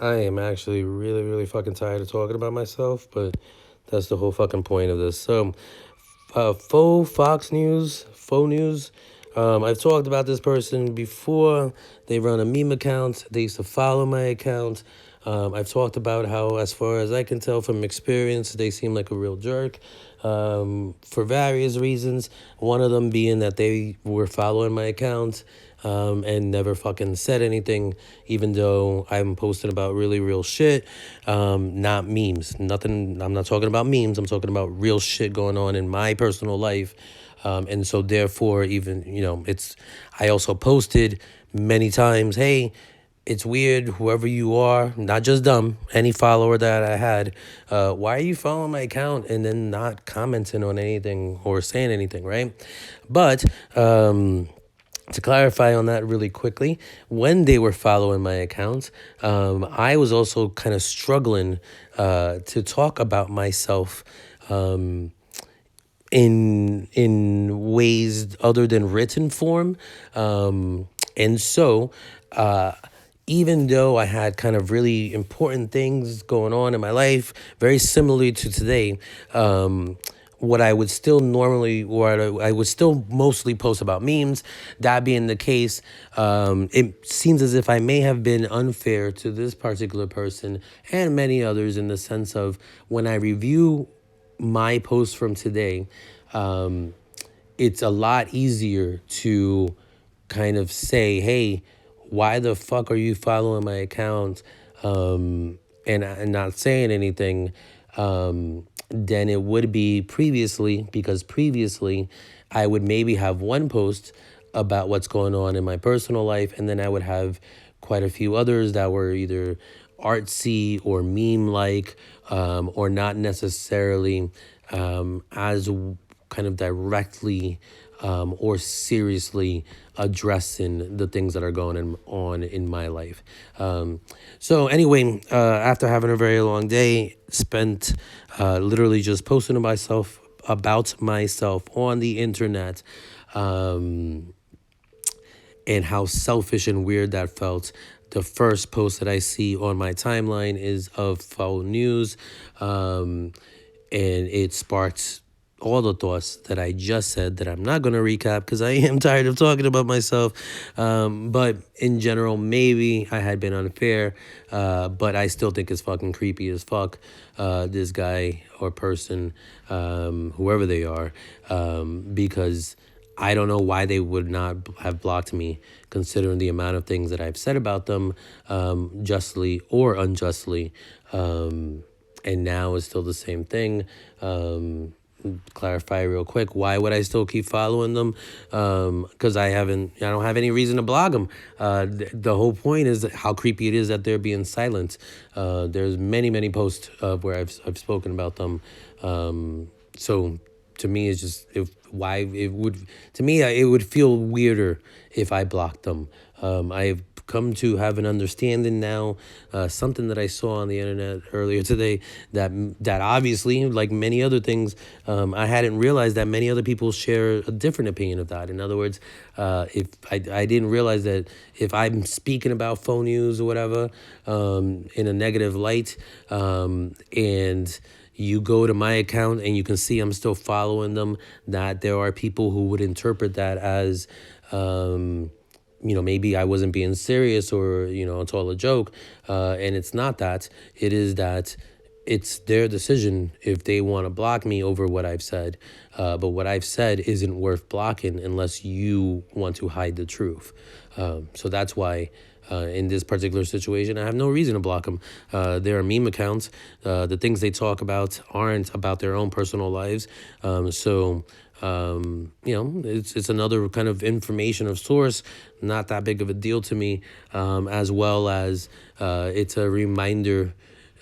I am actually really, really fucking tired of talking about myself, but that's the whole fucking point of this. So, Faux News. I've talked about this person before. They run a meme account. They used to follow my account. I've talked about how, as far as I can tell from experience, they seem like a real jerk for various reasons. One of them being that they were following my account and never fucking said anything, even though I'm posting about really real shit, not memes. Nothing. I'm not talking about memes. I'm talking about real shit going on in my personal life. And so therefore, even, I also posted many times, hey, it's weird, whoever you are, not just dumb, any follower that I had, why are you following my account and then not commenting on anything or saying anything, right? But to clarify on that really quickly, when they were following my account, I was also kind of struggling to talk about myself in ways other than written form. And so, even though I had kind of really important things going on in my life, very similarly to today, what I would still normally, or I would still mostly post about memes. That being the case, it seems as if I may have been unfair to this particular person and many others in the sense of when I review my post from today, it's a lot easier to kind of say, hey, why the fuck are you following my account and not saying anything than it would be previously, because previously I would maybe have one post about what's going on in my personal life, and then I would have quite a few others that were either artsy or meme like, or not necessarily as kind of directly or seriously addressing the things that are on in my life. So anyway, after having a very long day, spent literally just posting to myself about myself on the internet, and how selfish and weird that felt. The first post that I see on my timeline is of Fauxnews, and it sparked all the thoughts that I just said that I'm not going to recap because I am tired of talking about myself. But in general, maybe I had been unfair, but I still think it's fucking creepy as fuck, this guy or person, whoever they are, because I don't know why they would not have blocked me, considering the amount of things that I've said about them, justly or unjustly. And now it's still the same thing. Clarify real quick, why would I still keep following them? Because I don't have any reason to blog them. The whole point is how creepy it is that they're being silent. There's many posts where I've spoken about them. So to me, it's just why it would, to me it would feel weirder if I blocked them. I've come to have an understanding now, something that I saw on the internet earlier today, that obviously, like many other things, I hadn't realized that many other people share a different opinion of that. In other words, if I didn't realize that if I'm speaking about phone news or whatever, in a negative light, and you go to my account and you can see I'm still following them, that there are people who would interpret that as, maybe I wasn't being serious, or, it's all a joke. And it's not that. It is that it's their decision if they want to block me over what I've said. But what I've said isn't worth blocking unless you want to hide the truth. So that's why, in this particular situation, I have no reason to block them. There are meme accounts. The things they talk about aren't about their own personal lives. It's another kind of information of source, not that big of a deal to me, as well as it's a reminder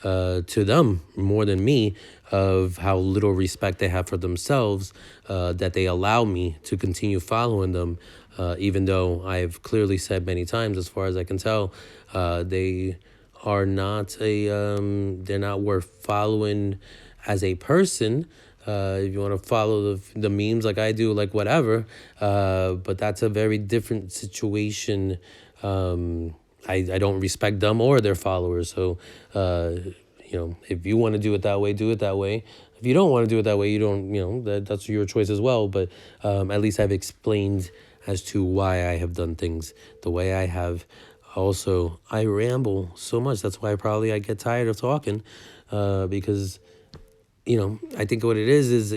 to them more than me of how little respect they have for themselves, that they allow me to continue following them, even though I've clearly said many times, as far as I can tell, they are not they're not worth following as a person. If you want to follow the memes like I do, like whatever, but that's a very different situation, I don't respect them or their followers. So, if you want to do it that way, do it that way. If you don't want to do it that way, you don't, that's your choice as well. But at least I've explained as to why I have done things the way I have. Also, I ramble so much. That's why probably I get tired of talking, because I think what it is,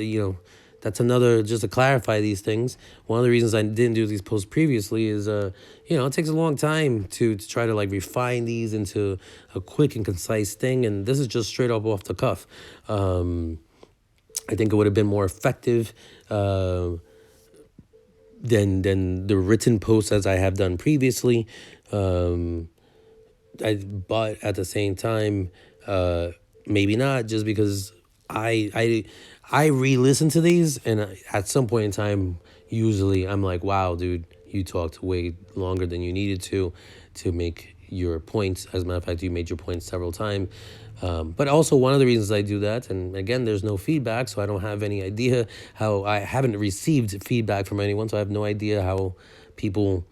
that's another, just to clarify these things. One of the reasons I didn't do these posts previously is, it takes a long time to try to like refine these into a quick and concise thing. And this is just straight up off the cuff. I think it would have been more effective, than the written posts as I have done previously. But at the same time, maybe not, just because I re-listen to these, and at some point in time, usually I'm like, wow, dude, you talked way longer than you needed to make your points. As a matter of fact, you made your points several times. But also, one of the reasons I do that, and again, there's no feedback, so I don't have any idea how. I haven't received feedback from anyone, so I have no idea how people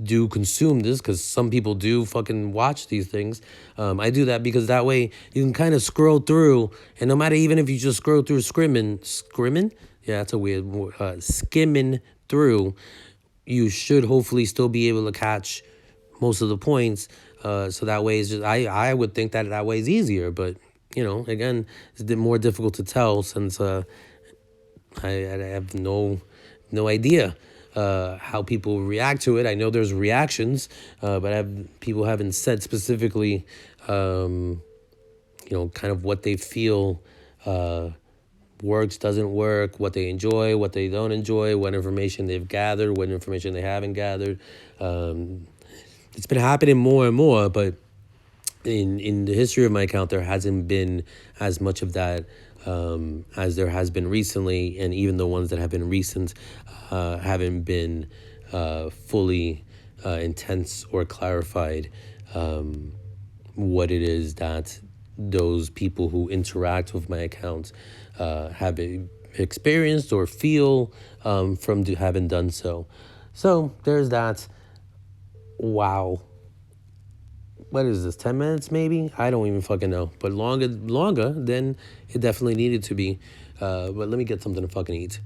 do consume this, because some people do fucking watch these things. I do that because that way you can kind of scroll through, and no matter, even if you just scroll through scrimming, yeah, that's a weird word, skimming through, you should hopefully still be able to catch most of the points. So that way is just, I would think that way is easier, but again, it's more difficult to tell, since I have no idea how people react to it. I know there's reactions, but people haven't said specifically, kind of what they feel works, doesn't work, what they enjoy, what they don't enjoy, what information they've gathered, what information they haven't gathered. It's been happening more and more, but in the history of my account, there hasn't been as much of that as there has been recently, and even the ones that have been recent haven't been fully intense or clarified what it is that those people who interact with my account have experienced or feel from having done so. So there's that. Wow. What is this, 10 minutes maybe? I don't even fucking know. But longer than it definitely needed to be. But let me get something to fucking eat.